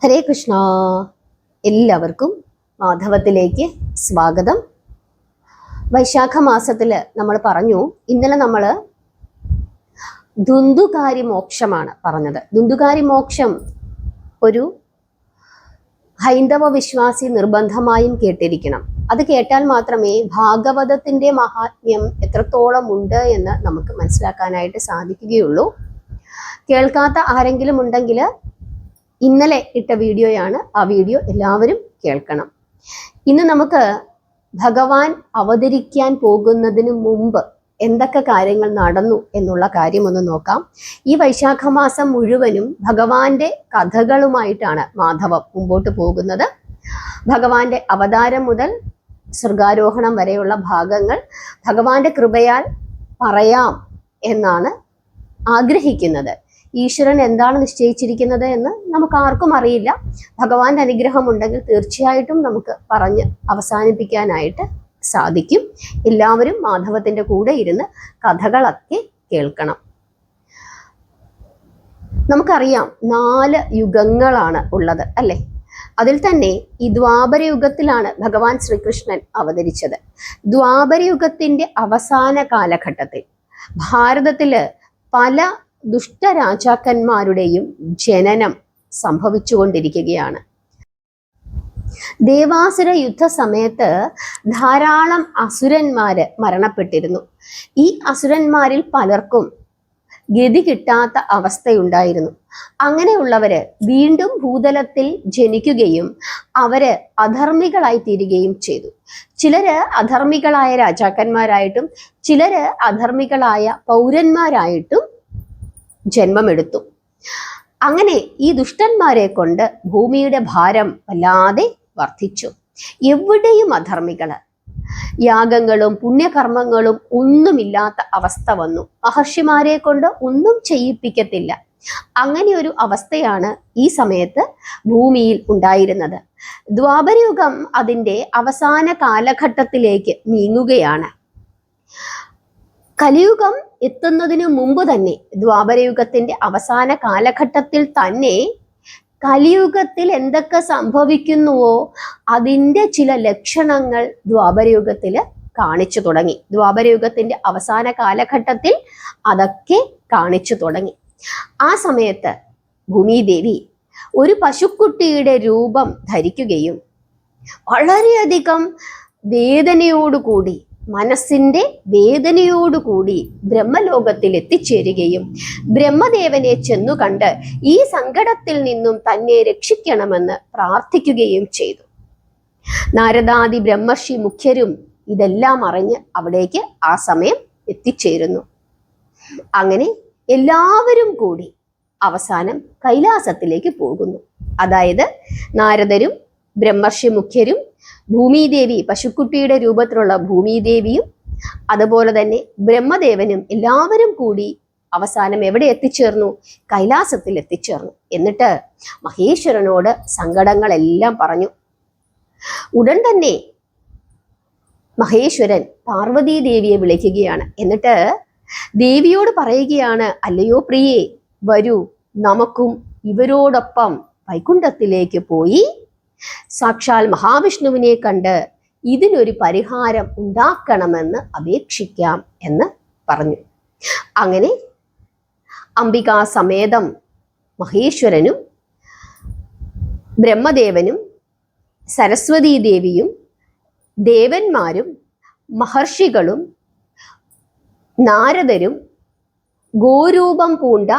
ഹരേ കൃഷ്ണ. എല്ലാവർക്കും മാധവത്തിലേക്ക് സ്വാഗതം. വൈശാഖ മാസത്തിൽ നമ്മൾ പറഞ്ഞു, ഇന്നലെ നമ്മൾ ധുന്ധുകാരി മോക്ഷമാണ് പറഞ്ഞത്. ധുന്ധുകാരി മോക്ഷം ഒരു ഹൈന്ദവ വിശ്വാസി നിർബന്ധമായും കേട്ടിരിക്കണം. അത് കേട്ടാൽ മാത്രമേ ഭാഗവതത്തിന്റെ മഹാത്മ്യം എത്രത്തോളം ഉണ്ട് എന്ന് നമുക്ക് മനസ്സിലാക്കാനായിട്ട് സാധിക്കുകയുള്ളൂ. കേൾക്കാത്ത ആരെങ്കിലും ഉണ്ടെങ്കിൽ ഇന്നലെ ഇട്ട വീഡിയോയാണ്, ആ വീഡിയോ എല്ലാവരും കേൾക്കണം. ഇന്ന് നമുക്ക് ഭഗവാൻ അവതരിക്കാൻ പോകുന്നതിന് മുമ്പ് എന്തൊക്കെ കാര്യങ്ങൾ നടന്നു എന്നുള്ള കാര്യം ഒന്ന് നോക്കാം. ഈ വൈശാഖ മാസം മുഴുവനും ഭഗവാന്റെ കഥകളുമായിട്ടാണ് മാധവം മുമ്പോട്ട് പോകുന്നത്. ഭഗവാന്റെ അവതാരം മുതൽ സ്വർഗാരോഹണം വരെയുള്ള ഭാഗങ്ങൾ ഭഗവാന്റെ കൃപയാൽ പറയാം എന്നാണ് ആഗ്രഹിക്കുന്നത്. ഈശ്വരൻ എന്താണ് നിശ്ചയിച്ചിരിക്കുന്നത് എന്ന് നമുക്ക് ആർക്കും അറിയില്ല. ഭഗവാന്റെ അനുഗ്രഹം ഉണ്ടെങ്കിൽ തീർച്ചയായിട്ടും നമുക്ക് പറഞ്ഞ് അവസാനിപ്പിക്കാനായിട്ട് സാധിക്കും. എല്ലാവരും മാധവത്തിന്റെ കൂടെ ഇരുന്ന് കഥകളൊക്കെ കേൾക്കണം. നമുക്കറിയാം 4 യുഗങ്ങളാണ് ഉള്ളത് അല്ലെ? അതിൽ തന്നെ ഈ ദ്വാപര യുഗത്തിലാണ് ഭഗവാൻ ശ്രീകൃഷ്ണൻ അവതരിച്ചത്. ദ്വാപര യുഗത്തിന്റെ അവസാന കാലഘട്ടത്തിൽ ഭാരതത്തില് പല ദുഷ്ടരാജാക്കന്മാരുടെയും ജനനം സംഭവിച്ചുകൊണ്ടിരിക്കുകയാണ്. ദേവാസുര യുദ്ധ സമയത്ത് ധാരാളം അസുരന്മാര് മരണപ്പെട്ടിരുന്നു. ഈ അസുരന്മാരിൽ പലർക്കും ഗതി കിട്ടാത്ത അവസ്ഥയുണ്ടായിരുന്നു. അങ്ങനെയുള്ളവര് വീണ്ടും ഭൂതലത്തിൽ ജനിക്കുകയും അവര് അധർമ്മികളായി തീരുകയും ചെയ്തു. ചിലര് അധർമ്മികളായ രാജാക്കന്മാരായിട്ടും ചിലര് അധർമ്മികളായ പൗരന്മാരായിട്ടും ജന്മമെടുത്തു. അങ്ങനെ ഈ ദുഷ്ടന്മാരെ കൊണ്ട് ഭൂമിയുടെ ഭാരം വല്ലാതെ വർദ്ധിച്ചു. എവിടെയും അധർമ്മികള്, യാഗങ്ങളും പുണ്യകർമ്മങ്ങളും ഒന്നുമില്ലാത്ത അവസ്ഥ വന്നു. മഹർഷിമാരെ കൊണ്ട് ഒന്നും ചെയ്യിപ്പിക്കത്തില്ല. അങ്ങനെ ഒരു അവസ്ഥയാണ് ഈ സമയത്ത് ഭൂമിയിൽ ഉണ്ടായിരുന്നത്. ദ്വാപരയുഗം അതിൻ്റെ അവസാന കാലഘട്ടത്തിലേക്ക് നീങ്ങുകയാണ്. കലിയുഗം എത്തുന്നതിനു മുമ്പ് തന്നെ, ദ്വാപരയുഗത്തിന്റെ അവസാന കാലഘട്ടത്തിൽ തന്നെ കലിയുഗത്തിൽ എന്തൊക്കെ സംഭവിക്കുന്നുവോ അതിൻ്റെ ചില ലക്ഷണങ്ങൾ ദ്വാപരയുഗത്തില് കാണിച്ചു തുടങ്ങി. ദ്വാപരയുഗത്തിന്റെ അവസാന കാലഘട്ടത്തിൽ അതൊക്കെ കാണിച്ചു തുടങ്ങി. ആ സമയത്ത് ഭൂമിദേവി ഒരു പശുക്കുട്ടിയുടെ രൂപം ധരിക്കുകയും വളരെയധികം വേദനയോടുകൂടി, മനസ്സിന്റെ വേദനയോടുകൂടി ബ്രഹ്മലോകത്തിൽ എത്തിച്ചേരുകയും ബ്രഹ്മദേവനെ ചെന്നു കണ്ട് ഈ സങ്കടത്തിൽ നിന്നും തന്നെ രക്ഷിക്കണമെന്ന് പ്രാർത്ഥിക്കുകയും ചെയ്തു. നാരദാദി ബ്രഹ്മർഷി മുഖ്യരും ഇതെല്ലാം അറിഞ്ഞ് അവിടേക്ക് ആ സമയം എത്തിച്ചേരുന്നു. അങ്ങനെ എല്ലാവരും കൂടി അവസാനം കൈലാസത്തിലേക്ക് പോകുന്നു. അതായത് നാരദരും ബ്രഹ്മർഷി മുഖ്യരും ഭൂമിദേവി, പശുക്കുട്ടിയുടെ രൂപത്തിലുള്ള ഭൂമിദേവിയും അതുപോലെ തന്നെ ബ്രഹ്മദേവനും എല്ലാവരും കൂടി അവസാനം എവിടെ എത്തിച്ചേർന്നു? കൈലാസത്തിൽ എത്തിച്ചേർന്നു. എന്നിട്ട് മഹേശ്വരനോട് സങ്കടങ്ങളെല്ലാം പറഞ്ഞു. ഉടൻ തന്നെ മഹേശ്വരൻ പാർവതീ ദേവിയെ വിളിക്കുകയാണ്. എന്നിട്ട് ദേവിയോട് പറയുകയാണ്, അല്ലയോ പ്രിയേ, വരൂ, നമുക്കും ഇവരോടൊപ്പം വൈകുണ്ഠത്തിലേക്ക് പോയി സാക്ഷാൽ മഹാവിഷ്ണുവിനെ കണ്ട് ഇതിനൊരു പരിഹാരം ഉണ്ടാക്കണമെന്ന് അപേക്ഷിക്കാം എന്ന് പറഞ്ഞു. അങ്ങനെ അംബികാ സമേതം മഹേശ്വരനും ബ്രഹ്മദേവനും സരസ്വതീ ദേവിയും ദേവന്മാരും മഹർഷികളും നാരദരും ഗോരൂപം പൂണ്ട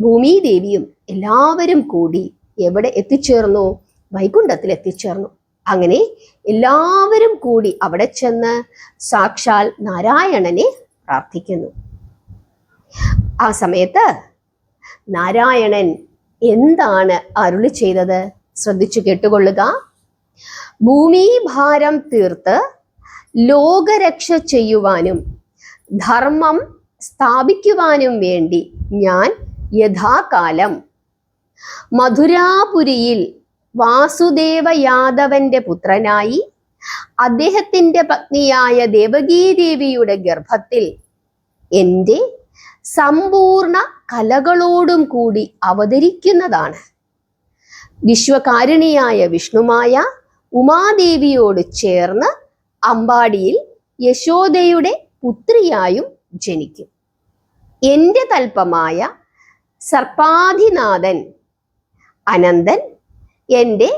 ഭൂമിദേവിയും എല്ലാവരും കൂടി എവിടെ എത്തിച്ചേർന്നു? വൈകുണ്ഠത്തിൽ എത്തിച്ചേർന്നു. അങ്ങനെ എല്ലാവരും കൂടി അവിടെ ചെന്ന് സാക്ഷാൽ നാരായണനെ പ്രാർത്ഥിക്കുന്നു. ആ സമയത്ത് നാരായണൻ എന്താണ് അരുളി ചെയ്തത്? ശ്രദ്ധിച്ചു കേട്ടുകൊള്ളുക. ഭൂമി ഭാരം തീർത്ത് ലോകരക്ഷ ചെയ്യുവാനും ധർമ്മം സ്ഥാപിക്കുവാനും വേണ്ടി ഞാൻ യഥാകാലം മധുരാപുരിയിൽ വാസുദേവ യാദവന്റെ പുത്രനായി അദ്ദേഹത്തിന്റെ പത്നിയായ ദേവകീദേവിയുടെ ഗർഭത്തിൽ എൻ്റെ സമ്പൂർണ്ണ കലകളോടും കൂടി അവതരിക്കുന്നതാണ്. വിശ്വകാരുണിയായ വിഷ്ണുമായ ഉമാദേവിയോട് ചേർന്ന് അമ്പാടിയിൽ യശോദയുടെ പുത്രിയായും ജനിക്കും. എൻ്റെ തൽപ്പമായ സർപ്പാധിനാഥൻ അനന്തൻ എൻ്റെ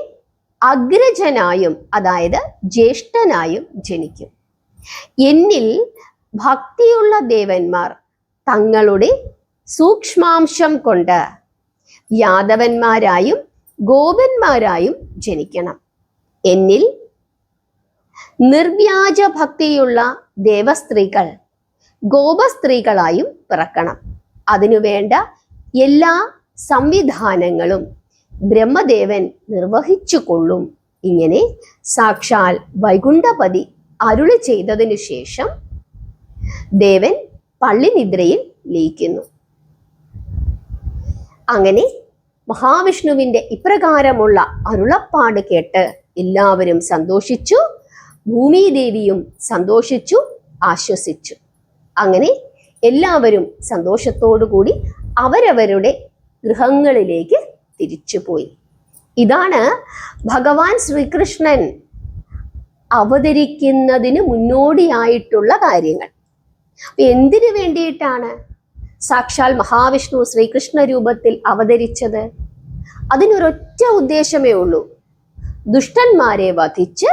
അഗ്രജനായും അതായത് ജ്യേഷ്ഠനായും ജനിക്കും. എന്നിൽ ഭക്തിയുള്ള ദേവന്മാർ തങ്ങളുടെ സൂക്ഷ്മാംശം കൊണ്ട് യാദവന്മാരായും ഗോപന്മാരായും ജനിക്കണം. എന്നിൽ നിർവ്യാജ ഭക്തിയുള്ള ദേവസ്ത്രീകൾ ഗോപസ്ത്രീകളായും പിറക്കണം. അതിനുവേണ്ട എല്ലാ സംവിധാനങ്ങളും ബ്രഹ്മദേവൻ നിർവഹിച്ചു കൊള്ളും. ഇങ്ങനെ സാക്ഷാൽ വൈകുണ്ഠപതി അരുളി ചെയ്തതിനു ശേഷം ദേവൻ പള്ളിനിദ്രയിൽ ലയിക്കുന്നു. അങ്ങനെ മഹാവിഷ്ണുവിന്റെ ഇപ്രകാരമുള്ള അരുളപ്പാട് കേട്ട് എല്ലാവരും സന്തോഷിച്ചു. ഭൂമിദേവിയും സന്തോഷിച്ചു, ആശ്വസിച്ചു. അങ്ങനെ എല്ലാവരും സന്തോഷത്തോടുകൂടി അവരവരുടെ ഗൃഹങ്ങളിലേക്ക് തിരിച്ചുപോയി. ഇതാണ് ഭഗവാൻ ശ്രീകൃഷ്ണൻ അവതരിക്കുന്നതിന് മുന്നോടിയായിട്ടുള്ള കാര്യങ്ങൾ. എന്തിനു വേണ്ടിയിട്ടാണ് സാക്ഷാൽ മഹാവിഷ്ണു ശ്രീകൃഷ്ണ രൂപത്തിൽ അവതരിച്ചത്? അതിനൊരൊറ്റ ഉദ്ദേശമേ ഉള്ളൂ: ദുഷ്ടന്മാരെ വധിച്ച്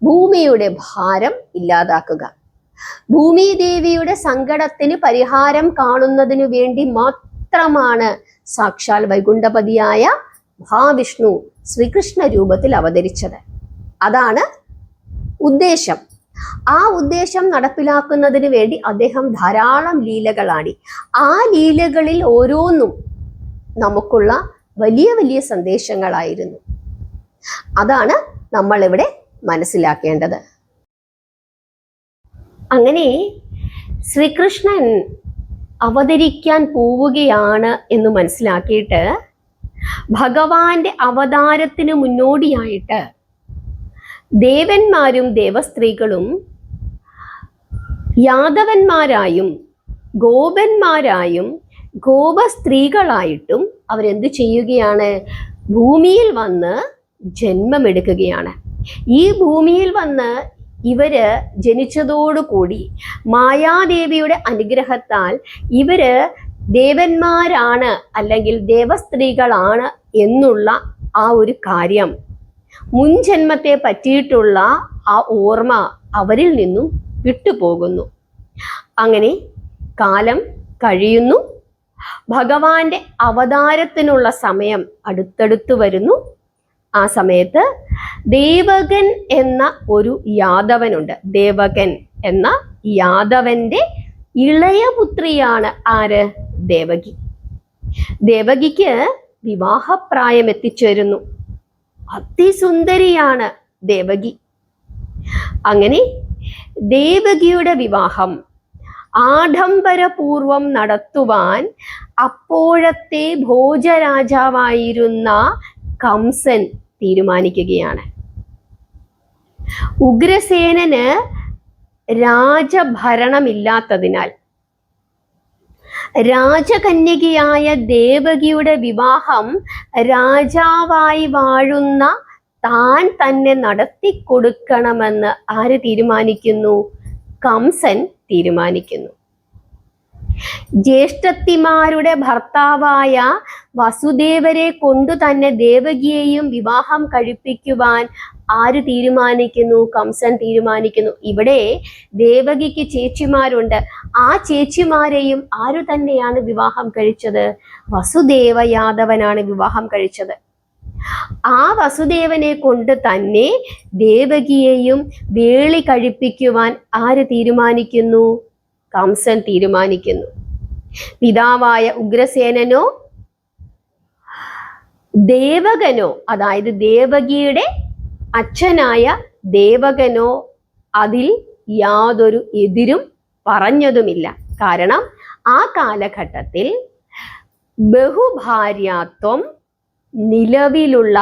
ഭൂമിയുടെ ഭാരം ഇല്ലാതാക്കുക. ഭൂമിദേവിയുടെ സങ്കടത്തിന് പരിഹാരം കാണുന്നതിനു വേണ്ടി മാത്രമാണ് സാക്ഷാൽ വൈകുണ്ഠപതിയായ മഹാവിഷ്ണു ശ്രീകൃഷ്ണ രൂപത്തിൽ അവതരിച്ചത്. അതാണ് ഉദ്ദേശം. ആ ഉദ്ദേശം നടപ്പിലാക്കുന്നതിന് വേണ്ടി അദ്ദേഹം ധാരാളം ലീലകളാടി. ആ ലീലകളിൽ ഓരോന്നും നമുക്കുള്ള വലിയ വലിയ സന്ദേശങ്ങളായിരുന്നു. അതാണ് നമ്മൾ ഇവിടെ മനസ്സിലാക്കേണ്ടത്. അങ്ങനെ ശ്രീകൃഷ്ണൻ അവതരിക്കാൻ പോവുകയാണ് എന്ന് മനസ്സിലാക്കിയിട്ട് ഭഗവാന്റെ അവതാരത്തിന് മുന്നോടിയായിട്ട് ദേവന്മാരും ദേവസ്ത്രീകളും യാദവന്മാരായും ഗോപന്മാരായും ഗോപസ്ത്രീകളായിട്ടും അവരെന്ത് ചെയ്യുകയാണ്? ഭൂമിയിൽ വന്ന് ജന്മമെടുക്കുകയാണ്. ഈ ഭൂമിയിൽ വന്ന് ഇവര് ജനിച്ചതോടുകൂടി മായാദേവിയുടെ അനുഗ്രഹത്താൽ ഇവര് ദേവന്മാരാണ് അല്ലെങ്കിൽ ദേവസ്ത്രീകളാണ് എന്നുള്ള ആ ഒരു കാര്യം, മുൻ ജന്മത്തെ പറ്റിയിട്ടുള്ള ആ ഓർമ്മ അവരിൽ നിന്നും വിട്ടുപോകുന്നു. അങ്ങനെ കാലം കഴിയുന്നു. ഭഗവാന്റെ അവതാരത്തിനുള്ള സമയം അടുത്തടുത്ത് വരുന്നു. ആ സമയത്ത് ദേവകൻ എന്ന ഒരു യാദവനുണ്ട്. ദേവകൻ എന്ന യാദവന്റെ ഇളയ പുത്രിയാണ് ആര്? ദേവകി. ദേവകിക്ക് വിവാഹപ്രായം എത്തിച്ചേരുന്നു. അതിസുന്ദരിയാണ് ദേവകി. അങ്ങനെ ദേവകിയുടെ വിവാഹം ആഡംബരപൂർവം നടത്തുവാൻ അപ്പോഴത്തെ ഭോജരാജാവായിരുന്ന കംസൻ തീരുമാനിക്കുകയാണ്. ഉഗ്രസേനന് രാജഭരണമില്ലാത്തതിനാൽ രാജകന്യകയായ ദേവകിയുടെ വിവാഹം രാജാവായി വാഴുന്ന താൻ തന്നെ നടത്തിക്കൊടുക്കണമെന്ന് ആര് തീരുമാനിക്കുന്നു? കംസൻ തീരുമാനിക്കുന്നു. ജ്യേഷ്ഠത്തിമാരുടെ ഭർത്താവായ വസുദേവരെ കൊണ്ടു തന്നെ ദേവകിയെയും വിവാഹം കഴിപ്പിക്കുവാൻ ആര് തീരുമാനിക്കുന്നു? കംസൻ തീരുമാനിക്കുന്നു. ഇവിടെ ദേവകിക്ക് ചേച്ചിമാരുണ്ട്. ആ ചേച്ചിമാരെയും ആരു തന്നെയാണ് വിവാഹം കഴിച്ചത്? വസുദേവ യാദവനാണ് വിവാഹം കഴിച്ചത്. ആ വസുദേവനെ കൊണ്ട് തന്നെ ദേവകിയെയും വേളി കഴിപ്പിക്കുവാൻ ആര് തീരുമാനിക്കുന്നു? കംസൻ തീരുമാനിക്കുന്നു. പിതാവായ ഉഗ്രസേനനോ ദേവകനോ, അതായത് ദേവകിയുടെ അച്ഛനായ ദേവകനോ അതിൽ യാതൊരു എതിരും പറഞ്ഞതുമില്ല. കാരണം ആ കാലഘട്ടത്തിൽ ബഹുഭാര്യാത്വം നിലവിലുള്ള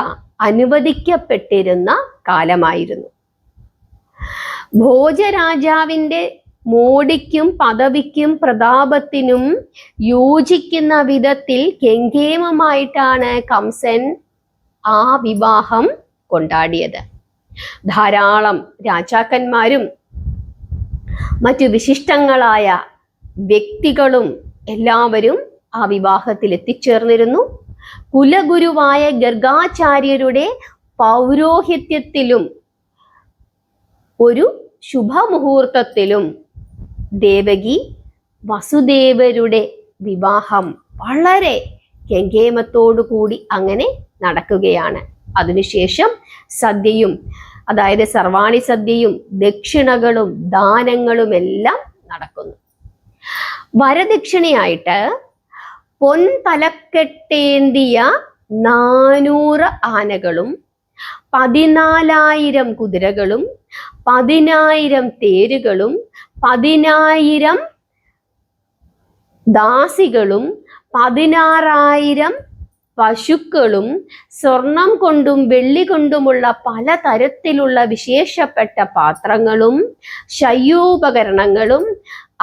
അനുവദിക്കപ്പെട്ടിരുന്ന കാലമായിരുന്നു. ഭോജരാജാവിൻ്റെ മോടിക്കും പദവിക്കും പ്രതാപത്തിനും യോജിക്കുന്ന വിധത്തിൽ കെങ്കേമമായിട്ടാണ് കംസൻ ആ വിവാഹം കൊണ്ടാടിയത്. ധാരാളം രാജാക്കന്മാരും മറ്റു വിശിഷ്ടങ്ങളായ വ്യക്തികളും എല്ലാവരും ആ വിവാഹത്തിൽ എത്തിച്ചേർന്നിരുന്നു. കുലഗുരുവായ ഗർഗാചാര്യരുടെ പൗരോഹിത്യത്തിലും ഒരു ശുഭമുഹൂർത്തത്തിലും ദേവകി വസുദേവരുടെ വിവാഹം വളരെ കെങ്കേമത്തോടു കൂടി അങ്ങനെ നടക്കുകയാണ്. അതിനുശേഷം സദ്യയും, അതായത് സർവാണി സദ്യയും ദക്ഷിണകളും ദാനങ്ങളുമെല്ലാം നടക്കുന്നു. വരദക്ഷിണയായിട്ട് പൊൻതലക്കെട്ടേന്തിയ 400 ആനകളും 14,000 കുതിരകളും 10,000 തേരുകളും 10,000 ദാസികളും 16,000 പശുക്കളും സ്വർണം കൊണ്ടും വെള്ളി കൊണ്ടുമുള്ള പലതരത്തിലുള്ള വിശേഷപ്പെട്ട പാത്രങ്ങളും ശയ്യോപകരണങ്ങളും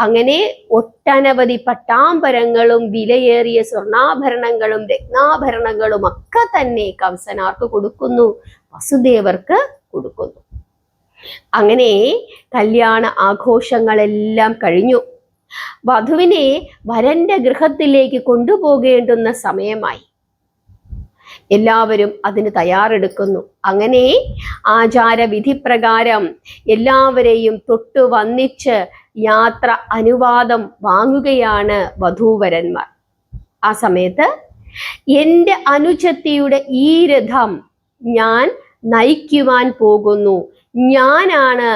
അങ്ങനെ ഒട്ടനവധി പട്ടാമ്പരങ്ങളും വിലയേറിയ സ്വർണ്ണാഭരണങ്ങളും രത്നാഭരണങ്ങളും ഒക്കെ തന്നെ കംസനാർക്ക് കൊടുക്കുന്നു, വസുദേവർക്ക് കൊടുക്കുന്നു. അങ്ങനെ കല്യാണ ആഘോഷങ്ങളെല്ലാം കഴിഞ്ഞു. വധുവിനെ വരന്റെ ഗൃഹത്തിലേക്ക് കൊണ്ടുപോകേണ്ടുന്ന സമയമായി. എല്ലാവരും അതിന് തയ്യാറെടുക്കുന്നു. അങ്ങനെ ആചാരവിധി പ്രകാരം എല്ലാവരെയും തൊട്ടു വന്നിച്ച് യാത്ര അനുവാദം വാങ്ങുകയാണ് വധൂവരന്മാർ. ആ സമയത്ത് എൻ്റെ അനുജത്തിയുടെ ഈ രഥം ഞാൻ നയിക്കുവാൻ പോകുന്നു, ഞാനാണ്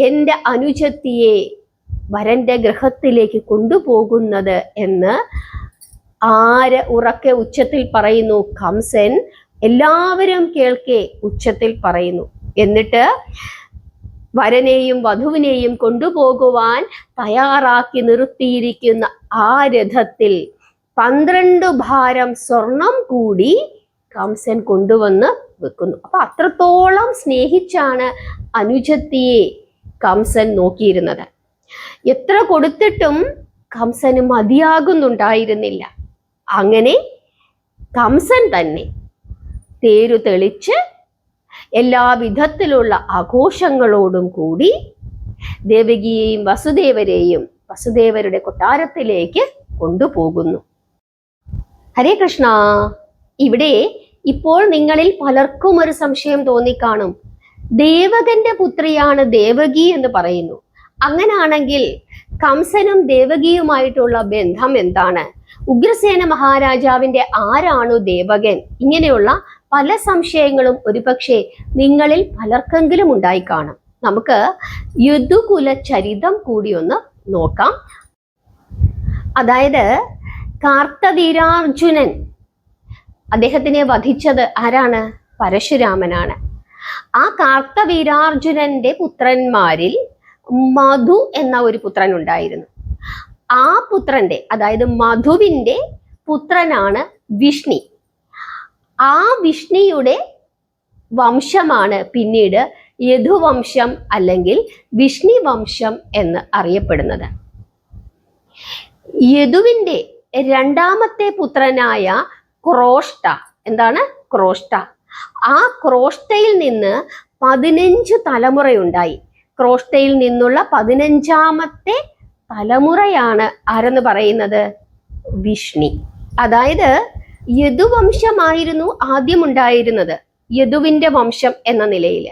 എൻ്റെ അനുജത്തിയെ വരന്റെ ഗൃഹത്തിലേക്ക് കൊണ്ടുപോകുന്നത് എന്ന് ഉറക്കെ ഉച്ചത്തിൽ പറയുന്നു. കംസൻ എല്ലാവരും കേൾക്കെ ഉച്ചത്തിൽ പറയുന്നു. എന്നിട്ട് വരനെയും വധുവിനെയും കൊണ്ടുപോകുവാൻ തയ്യാറാക്കി നിർത്തിയിരിക്കുന്ന ആ രഥത്തിൽ 12 ഭാരം സ്വർണം കൂടി കംസൻ കൊണ്ടുവന്ന് വെക്കുന്നു. അപ്പൊ അത്രത്തോളം സ്നേഹിച്ചാണ് അനുജത്തിയെ കംസൻ നോക്കിയിരുന്നത്. എത്ര കൊടുത്തിട്ടും കംസന് മതിയാകുന്നുണ്ടായിരുന്നില്ല. അങ്ങനെ കംസൻ തന്നെ തേരു തെളിച്ച് എല്ലാ വിധത്തിലുള്ള ആഘോഷങ്ങളോടും കൂടി ദേവകിയെയും വസുദേവരെയും വസുദേവരുടെ കൊട്ടാരത്തിലേക്ക് കൊണ്ടുപോകുന്നു. ഹരേ കൃഷ്ണ. ഇവിടെ ഇപ്പോൾ നിങ്ങളിൽ പലർക്കും ഒരു സംശയം തോന്നിക്കാണും. ദേവകന്റെ പുത്രിയാണ് ദേവകി എന്ന് പറയുന്നു. അങ്ങനാണെങ്കിൽ കംസനും ദേവകിയുമായിട്ടുള്ള ബന്ധം എന്താണ്? ഉഗ്രസേന മഹാരാജാവിന്റെ ആരാണു ദേവകൻ? ഇങ്ങനെയുള്ള പല സംശയങ്ങളും ഒരുപക്ഷെ നിങ്ങളിൽ പലർക്കെങ്കിലും ഉണ്ടായി കാണും. നമുക്ക് യദുകുല ചരിതം കൂടി ഒന്ന് നോക്കാം. അതായത് കാർത്തവീരാർജുനൻ, അദ്ദേഹത്തിനെ വധിച്ചത് ആരാണ്? പരശുരാമനാണ്. ആ കാർത്തവീരാർജുനന്റെ പുത്രന്മാരിൽ മധു എന്ന ഒരു പുത്രൻ ഉണ്ടായിരുന്നു. ആ പുത്രന്റെ, അതായത് മധുവിന്റെ പുത്രനാണ് വിഷ്ണി. ആ വിഷ്ണിയുടെ വംശമാണ് പിന്നീട് യദുവംശം അല്ലെങ്കിൽ വിഷ്ണി വംശം എന്ന് അറിയപ്പെടുന്നത്. യദുവിന്റെ രണ്ടാമത്തെ പുത്രനായ ക്രോഷ്ട, എന്താണ് ക്രോഷ്ട? ആ ക്രോഷ്ടയിൽ നിന്ന് 15 തലമുറയുണ്ടായി. ക്രോഷ്ടയിൽ നിന്നുള്ള 15ാമത്തെ തലമുറയാണ് ആരെന്ന് പറയുന്നത്? വിഷ്ണി. അതായത് യദുവംശമായിരുന്നു ആദ്യം ഉണ്ടായിരുന്നത്, യദുവിന്റെ വംശം എന്ന നിലയിൽ.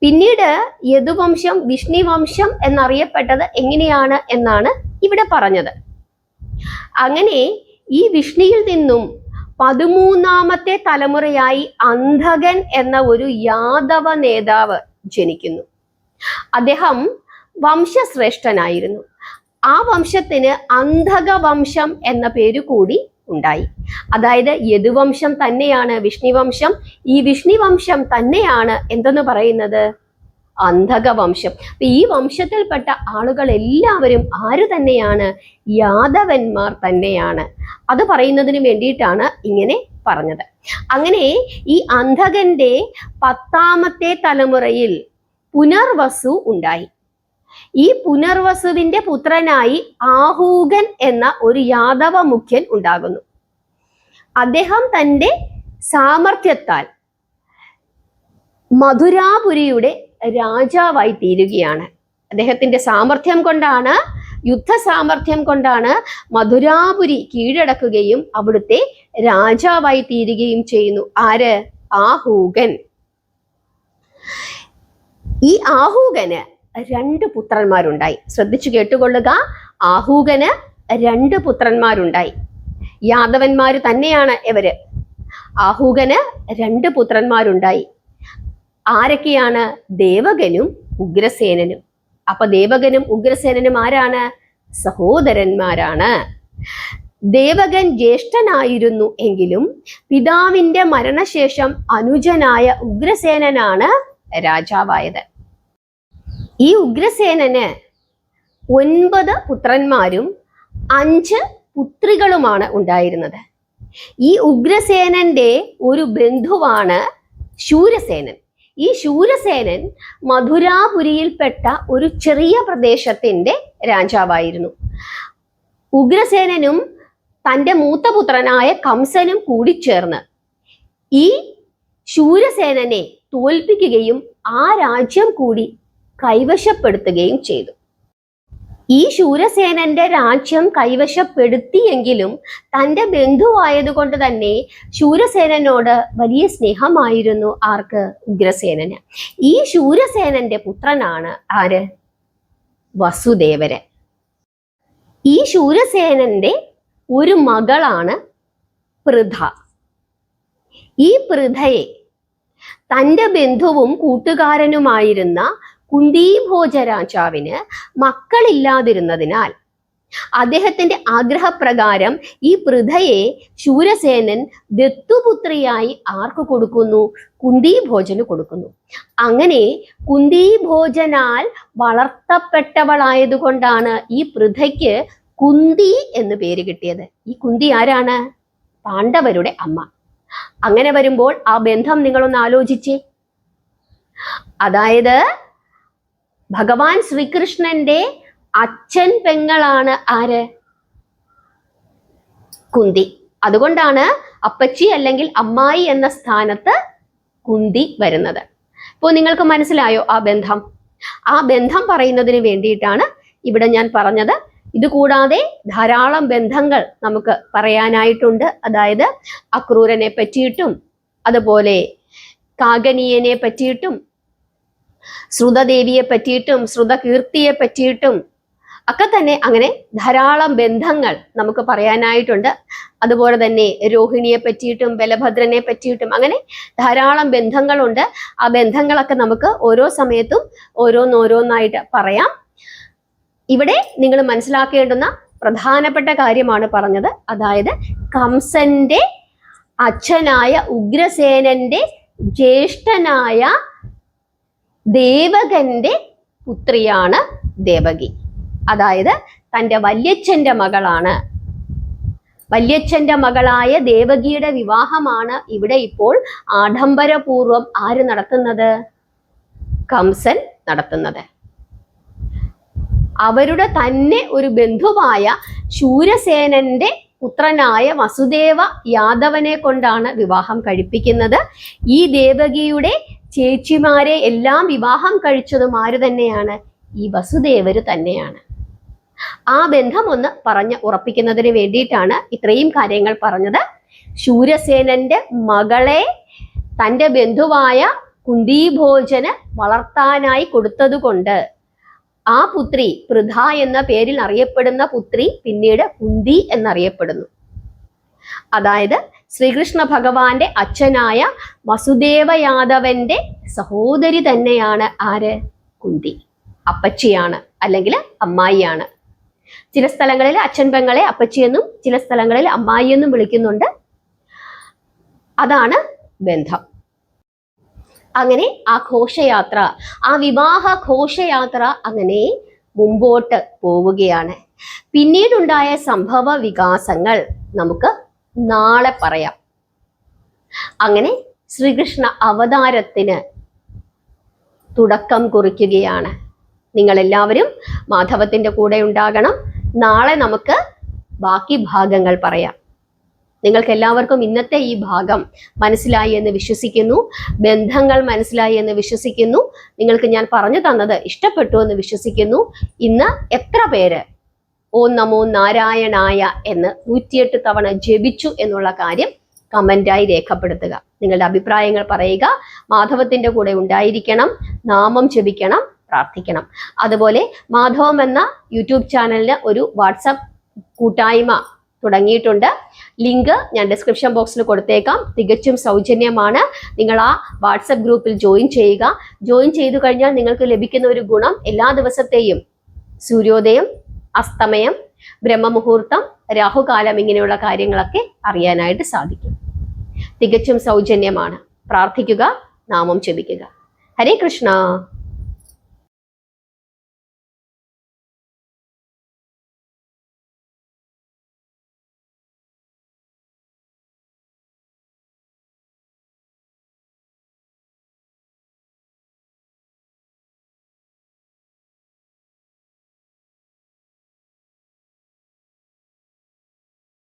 പിന്നീട് യദുവംശം വിഷ്ണി വംശം എന്നറിയപ്പെട്ടത് എങ്ങനെയാണ് എന്നാണ് ഇവിടെ പറഞ്ഞത്. അങ്ങനെ ഈ വിഷ്ണിയിൽ നിന്നും 13ാമത്തെ തലമുറയായി അന്ധകൻ എന്ന ഒരു യാദവ നേതാവ് ജനിക്കുന്നു. അദ്ദേഹം വംശശ്രേഷ്ഠനായിരുന്നു. ആ വംശത്തിന് അന്ധക വംശം എന്ന പേര് കൂടി ഉണ്ടായി. അതായത് യദുവംശം തന്നെയാണ് വിഷ്ണിവംശം, ഈ വിഷ്ണിവംശം തന്നെയാണ് എന്തെന്ന് പറയുന്നത്? അന്ധക വംശം. ഈ വംശത്തിൽപ്പെട്ട ആളുകൾ എല്ലാവരും ആര് തന്നെയാണ്? യാദവന്മാർ തന്നെയാണ്. അത് പറയുന്നതിന് വേണ്ടിയിട്ടാണ് ഇങ്ങനെ പറഞ്ഞത്. അങ്ങനെ ഈ അന്ധകന്റെ 10ാമത്തെ തലമുറയിൽ പുനർവസു ഉണ്ടായി. ഈ പുനർവസുവിന്റെ പുത്രനായി ആഹൂകൻ എന്ന ഒരു യാദവ മുഖ്യൻ ഉണ്ടാകുന്നു. അദ്ദേഹം തൻ്റെ സാമർഥ്യത്താൽ, മധുരാപുരിയുടെ രാജാവായി തീരുകയാണ്. അദ്ദേഹത്തിന്റെ സാമർഥ്യം കൊണ്ടാണ്, യുദ്ധ സാമർഥ്യം കൊണ്ടാണ് മധുരാപുരി കീഴടക്കുകയും അവിടുത്തെ രാജാവായി തീരുകയും ചെയ്യുന്നു. ആര്? ആഹൂകൻ. ഈ ആഹൂകന് 2 പുത്രന്മാരുണ്ടായി. ശ്രദ്ധിച്ചു കേട്ടുകൊള്ളുക. ആഹൂകന് 2 പുത്രന്മാരുണ്ടായി. യാദവന്മാര് തന്നെയാണ് ഇവര്. ആഹൂകന് 2 പുത്രന്മാരുണ്ടായി. ആരൊക്കെയാണ്? ദേവകനും ഉഗ്രസേനനും. അപ്പൊ ദേവകനും ഉഗ്രസേനനും ആരാണ്? സഹോദരന്മാരാണ്. ദേവകൻ ജ്യേഷ്ഠനായിരുന്നു എങ്കിലും പിതാവിന്റെ മരണശേഷം അനുജനായ ഉഗ്രസേനനാണ് രാജാവായത്. ഈ ഉഗ്രസേനന് 9 പുത്രന്മാരും 5 പുത്രികളുമാണ് ഉണ്ടായിരുന്നത്. ഈ ഉഗ്രസേനന്റെ ഒരു ബന്ധുവാണ് ശൂരസേനൻ. ഈ ശൂരസേനൻ മധുരാപുരിയിൽപ്പെട്ട ഒരു ചെറിയ പ്രദേശത്തിന്റെ രാജാവായിരുന്നു. ഉഗ്രസേനനും തൻ്റെ മൂത്ത പുത്രനായ കംസനും കൂടിച്ചേർന്ന് ഈ ശൂരസേനനെ തോൽപ്പിക്കുകയും ആ രാജ്യം കൂടി കൈവശപ്പെടുത്തുകയും ചെയ്തു. ഈ ശൂരസേനന്റെ രാജ്യം കൈവശപ്പെടുത്തിയെങ്കിലും തൻ്റെ ബന്ധുവായതുകൊണ്ട് തന്നെ ശൂരസേനനോട് വലിയ സ്നേഹമായിരുന്നു ആർക്ക്? ഉഗ്രസേനന്. ഈ ശൂരസേനന്റെ പുത്രനാണ് ആര്? വസുദേവരൻ. ഈ ശൂരസേനന്റെ ഒരു മകളാണ് പൃഥ. ഈ പൃഥയെ തൻ്റെ ബന്ധുവും കൂട്ടുകാരനുമായിരുന്ന കുന്തിഭോജ രാജാവിന് മക്കളില്ലാതിരുന്നതിനാൽ അദ്ദേഹത്തിന്റെ ആഗ്രഹപ്രകാരം ഈ പൃഥയെ ശൂരസേനൻ ദത്തുപുത്രിയായി ആർക്ക് കൊടുക്കുന്നു? കുന്തിഭോജന് കൊടുക്കുന്നു. അങ്ങനെ കുന്തിഭോജനാൽ വളർത്തപ്പെട്ടവളായതുകൊണ്ടാണ് ഈ പൃഥയ്ക്ക് കുന്തി എന്ന് പേര് കിട്ടിയത്. ഈ കുന്തി ആരാണ്? പാണ്ഡവരുടെ അമ്മ. അങ്ങനെ വരുമ്പോൾ ആ ബന്ധം നിങ്ങളൊന്ന് ആലോചിച്ചേ. അതായത് ഭഗവാൻ ശ്രീകൃഷ്ണന്റെ അച്ഛൻ പെങ്ങളാണ് ആര്? കുന്തി. അതുകൊണ്ടാണ് അപ്പച്ചി അല്ലെങ്കിൽ അമ്മായി എന്ന സ്ഥാനത്ത് കുന്തി വരുന്നത്. ഇപ്പോൾ നിങ്ങൾക്ക് മനസ്സിലായോ ആ ബന്ധം? ആ ബന്ധം പറയുന്നതിന് വേണ്ടിയിട്ടാണ് ഇവിടെ ഞാൻ പറഞ്ഞത്. ഇതുകൂടാതെ ധാരാളം ബന്ധങ്ങൾ നമുക്ക് പറയാനായിട്ടുണ്ട്. അതായത് അക്രൂരനെ പറ്റിയിട്ടും അതുപോലെ കാകനീയനെ പറ്റിയിട്ടും ശ്രുതദേവിയെ പറ്റിയിട്ടും ശ്രുതകീർത്തിയെ പറ്റിയിട്ടും ഒക്കെ തന്നെ അങ്ങനെ ധാരാളം ബന്ധങ്ങൾ നമുക്ക് പറയാനായിട്ടുണ്ട്. അതുപോലെ തന്നെ രോഹിണിയെ പറ്റിയിട്ടും ബലഭദ്രനെ പറ്റിയിട്ടും അങ്ങനെ ധാരാളം ബന്ധങ്ങളുണ്ട്. ആ ബന്ധങ്ങളൊക്കെ നമുക്ക് ഓരോ സമയത്തും ഓരോന്നോരോന്നായിട്ട് പറയാം. ഇവിടെ നിങ്ങൾ മനസ്സിലാക്കേണ്ടുന്ന പ്രധാനപ്പെട്ട കാര്യമാണ് പറഞ്ഞത്. അതായത് കംസന്റെ അച്ഛനായ ഉഗ്രസേനന്റെ ജ്യേഷ്ഠനായ ദേവകന്റെ പുത്രിയാണ് ദേവകി. അതായത് തൻ്റെ വല്യച്ഛന്റെ മകളാണ്. വല്യച്ഛന്റെ മകളായ ദേവകിയുടെ വിവാഹമാണ് ഇവിടെ ഇപ്പോൾ ആഡംബരപൂർവം ആര് നടത്തുന്നത്? കംസൻ നടത്തുന്നത്. അവരുടെ തന്നെ ഒരു ബന്ധുവായ ശൂരസേനന്റെ പുത്രനായ വസുദേവ യാദവനെ കൊണ്ടാണ് വിവാഹം കഴിപ്പിക്കുന്നത്. ഈ ദേവകിയുടെ ചേച്ചിമാരെ എല്ലാം വിവാഹം കഴിച്ചതും ആര് തന്നെയാണ്? ഈ വസുദേവര് തന്നെയാണ്. ആ ബന്ധം ഒന്ന് പറഞ്ഞ് ഉറപ്പിക്കുന്നതിന് വേണ്ടിയിട്ടാണ് ഇത്രയും കാര്യങ്ങൾ പറഞ്ഞത്. ശൂരസേനന്റെ മകളെ തൻ്റെ ബന്ധുവായ കുന്തിഭോജന് വളർത്താനായി കൊടുത്തതുകൊണ്ട് ആ പുത്രി പൃഥ എന്ന പേരിൽ അറിയപ്പെടുന്ന പുത്രി പിന്നീട് കുന്തി എന്നറിയപ്പെടുന്നു. അതായത് ശ്രീകൃഷ്ണ ഭഗവാന്റെ അച്ഛനായ വസുദേവ യാദവന്റെ സഹോദരി തന്നെയാണ് ആര്? കുന്തി. അപ്പച്ചിയാണ് അല്ലെങ്കിൽ അമ്മായിയാണ്. ചില സ്ഥലങ്ങളിൽ അച്ഛൻ പെങ്ങളെ അപ്പച്ചിയെന്നും ചില സ്ഥലങ്ങളിൽ അമ്മായി എന്നും വിളിക്കുന്നുണ്ട്. അതാണ് ബന്ധം. അങ്ങനെ ആ ഘോഷയാത്ര, ആ വിവാഹ ഘോഷയാത്ര അങ്ങനെ മുമ്പോട്ട് പോവുകയാണ്. പിന്നീടുണ്ടായ സംഭവ വികാസങ്ങൾ നമുക്ക് നാളെ പറയാം. അങ്ങനെ ശ്രീകൃഷ്ണ അവതാരത്തിന് തുടക്കം കുറിക്കുകയാണ്. നിങ്ങൾ എല്ലാവരും മാധവത്തിന്റെ കൂടെ ഉണ്ടാകണം. നാളെ നമുക്ക് ബാക്കി ഭാഗങ്ങൾ പറയാം. നിങ്ങൾക്ക് എല്ലാവർക്കും ഇന്നത്തെ ഈ ഭാഗം മനസ്സിലായി എന്ന് വിശ്വസിക്കുന്നു. ബന്ധങ്ങൾ മനസ്സിലായി എന്ന് വിശ്വസിക്കുന്നു. നിങ്ങൾക്ക് ഞാൻ പറഞ്ഞു തന്നത് ഇഷ്ടപ്പെട്ടു എന്ന് വിശ്വസിക്കുന്നു. ഇന്ന് എത്ര പേര് ഓം നമോ നാരായണായ എന്ന് 108 തവണ ജപിച്ചു എന്നുള്ള കാര്യം കമന്റായി രേഖപ്പെടുത്തുക. നിങ്ങളുടെ അഭിപ്രായങ്ങൾ പറയുക. മാധവത്തിന്റെ കൂടെ ഉണ്ടായിരിക്കണം, നാമം ജപിക്കണം, പ്രാർത്ഥിക്കണം. അതുപോലെ മാധവം എന്ന യൂട്യൂബ് ചാനലിന് ഒരു വാട്സപ്പ് കൂട്ടായ്മ തുടങ്ങിയിട്ടുണ്ട്. ലിങ്ക് ഞാൻ ഡിസ്ക്രിപ്ഷൻ ബോക്സിൽ കൊടുത്തേക്കാം. തികച്ചും സൗജന്യമാണ്. നിങ്ങൾ ആ വാട്സപ്പ് ഗ്രൂപ്പിൽ ജോയിൻ ചെയ്യുക. ജോയിൻ ചെയ്തു കഴിഞ്ഞാൽ നിങ്ങൾക്ക് ലഭിക്കുന്ന ഒരു ഗുണം, എല്ലാ ദിവസത്തെയും സൂര്യോദയം, അസ്തമയം, ബ്രഹ്മമുഹൂർത്തം, രാഹുകാലം ഇങ്ങനെയുള്ള കാര്യങ്ങളൊക്കെ അറിയാനായിട്ട് സാധിക്കും. തികച്ചും സൗജന്യമാണ്. പ്രാർത്ഥിക്കുക, നാമം ജപിക്കുക. ഹരേ കൃഷ്ണ.